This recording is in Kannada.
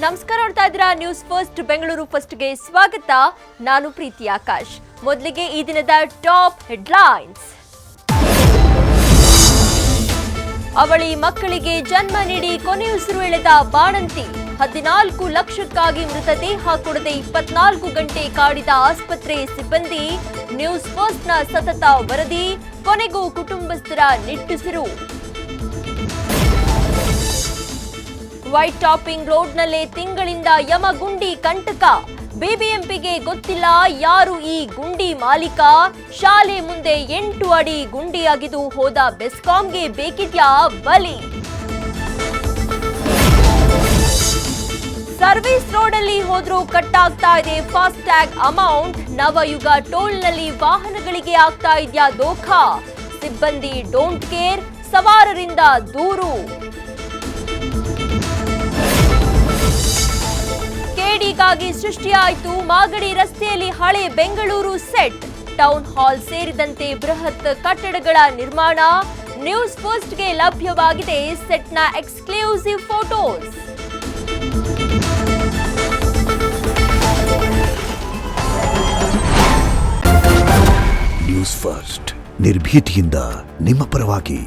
ನಮಸ್ಕಾರ, ನೋಡ್ತಾ ಇದ್ದೀರಾ ನ್ಯೂಸ್ ಫಸ್ಟ್ ಬೆಂಗಳೂರು ಫಸ್ಟ್ಗೆ ಸ್ವಾಗತ. ನಾನು ಪ್ರೀತಿ ಆಕಾಶ್. ಮೊದಲಿಗೆ ಈ ದಿನದ ಟಾಪ್ ಹೆಡ್ಲೈನ್ಸ್. ಅವಳಿ ಮಕ್ಕಳಿಗೆ ಜನ್ಮ ನೀಡಿ ಕೊನೆಯುಸಿರು ಎಳೆದ ಬಾಣಂತಿ. 14 ಲಕ್ಷಕ್ಕಾಗಿ ಮೃತದೇಹ ಕೊಡದೆ 24 ಗಂಟೆ ಕಾಡಿದ ಆಸ್ಪತ್ರೆ ಸಿಬ್ಬಂದಿ. ನ್ಯೂಸ್ ಫಸ್ಟ್ನ ಸತತ ವರದಿ. ಕೊನೆಗೂ ಕುಟುಂಬಸ್ಥರ ನಿಟ್ಟುಸಿರು. ವೈಟ್ ಟಾಪಿಂಗ್ ರೋಡ್ನಲ್ಲೇ ತಿಂಗಳಿಂದ ಯಮಗುಂಡಿ ಕಂಟಕ. ಬಿಬಿಎಂಪಿಗೆ ಗೊತ್ತಿಲ್ಲ ಯಾರು ಈ ಗುಂಡಿ ಮಾಲೀಕ. ಶಾಲೆ ಮುಂದೆ 8 ಅಡಿ ಗುಂಡಿ ಅಗಿದು ಹೋದ ಬೆಸ್ಕಾಂಗೆ ಬೇಕಿದ್ಯಾ ಬಲಿ. ಸರ್ವಿಸ್ ರೋಡಲ್ಲಿ ಹೋದ್ರೂ ಕಟ್ ಆಗ್ತಾ ಇದೆ ಫಾಸ್ಟ್ ಟ್ಯಾಗ್ ಅಮೌಂಟ್. ನವಯುಗ ಟೋಲ್ನಲ್ಲಿ ವಾಹನಗಳಿಗೆ ಆಗ್ತಾ ಇದೆಯಾ ದೋಖಾ. ಸಿಬ್ಬಂದಿ ಡೋಂಟ್ ಕೇರ್, ಸವಾರರಿಂದ ದೂರು. ಕೇಡಿಗಾಗಿ ಸೃಷ್ಟಿಯಾಯಿತು ಮಾಗಡಿ ರಸ್ತೆಯಲ್ಲಿ ಹಳೆ ಬೆಂಗಳೂರು ಸೆಟ್. ಟೌನ್ ಹಾಲ್ ಸೇರಿದಂತೆ ಬೃಹತ್ ಕಟ್ಟಡಗಳ ನಿರ್ಮಾಣ. ನ್ಯೂಸ್ ಫಸ್ಟ್ಗೆ ಲಭ್ಯವಾಗಿದೆ ಸೆಟ್ನ ಎಕ್ಸ್ಕ್ಲೂಸಿವ್ ಫೋಟೋಸ್. ನ್ಯೂಸ್ ಫಸ್ಟ್ ನಿರ್ಭೀತಿಯಿಂದ ನಿಮ್ಮ ಪರವಾಗಿ.